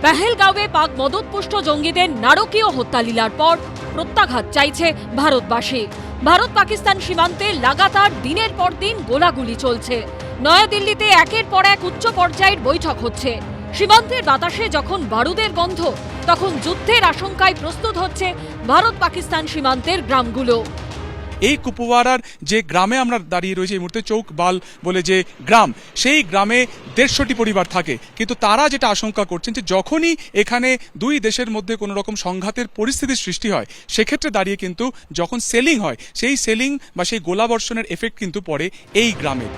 পেহেলগাঁওয়ে পাক মদতপুষ্ট জঙ্গিদের নারকীয় হত্যালীলার পর প্রত্যাঘাত চাইছে ভারতবাসী। ভারত পাকিস্তান সীমান্তে লাগাতার দিনের পর দিন গোলাগুলি চলছে। নয়াদিল্লিতে একের পর এক উচ্চ পর্যায়ের বৈঠক হচ্ছে। সীমান্তের বাতাসে যখন বারুদের গন্ধ, তখন যুদ্ধের আশঙ্কায় প্রস্তুত হচ্ছে ভারত পাকিস্তান সীমান্তের গ্রামগুলো। এই কুপওয়ারার যে গ্রামে আমরা দাঁড়িয়ে রয়েছি এই মুহূর্তে, চৌকবাল বলে যে গ্রাম, সেই গ্রামে 150টি পরিবার থাকে। কিন্তু তারা যেটা আশঙ্কা করছেন যে যখনই এখানে দুই দেশের মধ্যে কোনো রকম সংঘাতের পরিস্থিতির সৃষ্টি হয়, সেক্ষেত্রে দাঁড়িয়ে কিন্তু যখন সেলিং হয়, সেই সেলিং বা সেই গোলাবর্ষণের এফেক্ট কিন্তু পড়ে এই গ্রামে।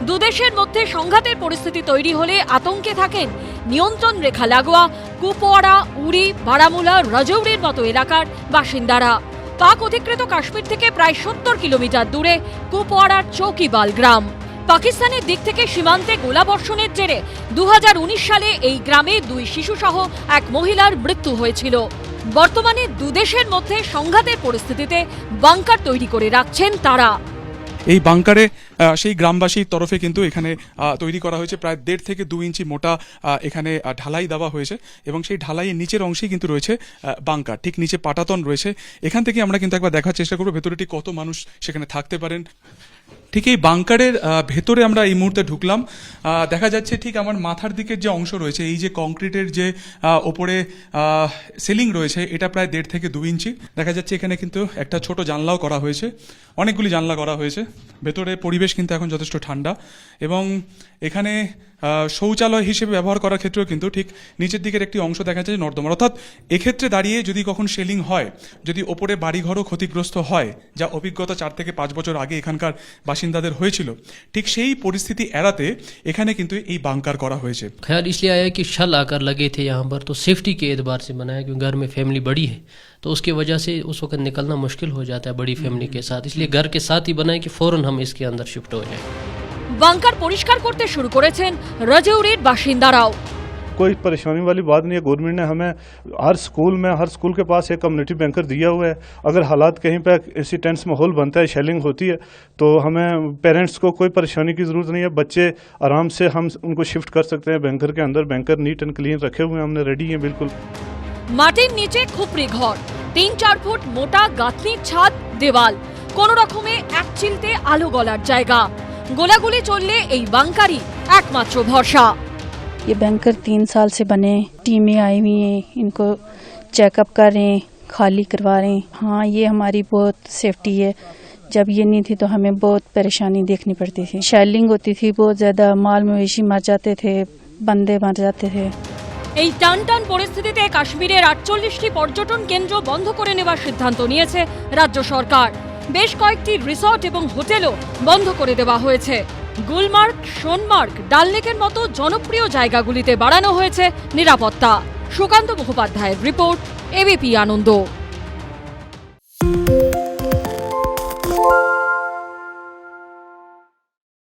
দুদেশের মধ্যে সংঘাতের পরিস্থিতি তৈরি হলে আতঙ্কে থাকেন নিয়ন্ত্রণ রেখা লাগোয়া কুপওয়ারা, উরি, বারামুলা, রাজৌরির মতো এলাকার বাসিন্দারা। পাক অধিকৃত কাশ্মীর থেকে প্রায় 70 কিলোমিটার দূরে কুপওয়ারার চৌকিবাল গ্রাম। পাকিস্তানের দিক থেকে সীমান্তে গোলাবর্ষণের জেরে 2019 সালে এই গ্রামে 2 শিশুসহ এক মহিলার মৃত্যু হয়েছিল। বর্তমানে দুদেশের মধ্যে সংঘাতের পরিস্থিতিতে বাংকার তৈরি করে রাখছেন তারা। এই বাংকারে সেই গ্রামবাসীর তরফে কিন্তু এখানে তৈরি করা হয়েছে প্রায় 1.5 থেকে 2 ইঞ্চি মোটা এখানে ঢালাই দেওয়া হয়েছে এবং সেই ঢালাইয়ের নিচের অংশেই কিন্তু রয়েছে বাংকার, ঠিক নিচে পাটাতন রয়েছে। এখান থেকে আমরা কিন্তু একবার দেখার চেষ্টা করবো ভেতরে ঠিক কত মানুষ সেখানে থাকতে পারেন। ঠিক এই বাংকারের ভেতরে আমরা এই মুহূর্তে ঢুকলাম। দেখা যাচ্ছে ঠিক আমার মাথার দিকের যে অংশ রয়েছে, এই যে কংক্রিটের যে ওপরে সিলিং রয়েছে, এটা প্রায় 1.5 থেকে 2 ইঞ্চি। দেখা যাচ্ছে এখানে কিন্তু একটা ছোট জানলাও করা হয়েছে, অনেকগুলি জানলা করা হয়েছে। ভেতরে পরিবেশ কিন্তু এখন যথেষ্ট ঠান্ডা এবং এখানে শৌচালয় হিসেবে ব্যবহার করার ক্ষেত্রেও কিন্তু ঠিক নিচের দিকের একটি অংশ দেখা যাচ্ছে নর্দমা। অর্থাৎ এক্ষেত্রে দাঁড়িয়ে যদি কখন সেলিং হয়, যদি ওপরে বাড়িঘরও ক্ষতিগ্রস্ত হয়, যা অভিজ্ঞতা 4 থেকে 5 বছর আগে এখানকার বাসিন্দাদের হয়েছিল, ঠিক সেই পরিস্থিতি এড়াতে এখানে কিন্তু এই বাংকার করা হয়েছে। ख्याल इसलिए आया कि शल आकर लगे थे यहाँ पर, तो सेफ्टी के एतबार से बनाया क्योंकि घर में फैमिली बड़ी है, तो उसकी वजह से उस वक्त निकलना मुश्किल हो जाता है बड़ी फैमिली के साथ, इसलिए घर के साथ ही बनाए कि फौरन हम इसके अंदर शिफ्ट हो जाए। বাংকার পরিষ্কার করতে শুরু করেছেন রাজৌরির বাসিন্দারাও। कोई परेशानी वाली बात नहीं है। गवर्नमेंट ने हमें हर स्कूल के पास एक कम्युनिटी बैंकर दिया हुआ है। अगर हालात कहीं पे ऐसी टेंस माहौल बनता है, शेलिंग होती है, तो हमें पेरेंट्स को कोई परेशानी की ज़रूरत नहीं है। बच्चे आराम से हम उनको शिफ्ट कर सकते हैं बैंकर के अंदर। बैंकर नीट एंड क्लीन रखे हुए हैं, हमने रेडी हैं बिल्कुल। মাটির নিচে খুপড়ি ঘর, 3-4 ফুট মোটা গাঁথনির ছাদ, দেওয়াল, কোন রকমে এক চিলতে আলো গলার জায়গা। গোলাগুলি চললে এই বাংকারই একমাত্র ভরসা। ये बैंकर 3 साल से बने, टीमें आई हुई हैं, इनको चेकअप कर रहे हैं, खाली करवा रहे हैं। हाँ, ये हमारी बहुत सेफ्टी है। जब ये नहीं थी तो हमें बहुत परेशानी देखनी पड़ती थी। शेलिंग होती थी बहुत ज़्यादा, माल मवेशी मर जाते थे, बंदे मर जाते थे। এই টানটান পরিস্থিতিতে কাশ্মীরের 48টি পর্যটন কেন্দ্র বন্ধ করে নেওয়ার সিদ্ধান্ত নিয়েছে রাজ্য সরকার। বেশ কয়েকটি রিসর্ট এবং হোটেলও বন্ধ করে দেওয়া হয়েছে। গুলমার্গ, সোনমার্গ, ডাল লেকের মতো জনপ্রিয় জায়গাগুলিতে বাড়ানো হয়েছে নিরাপত্তা। সুকান্ত মুখোপাধ্যায়ের রিপোর্ট, এবিপি আনন্দ।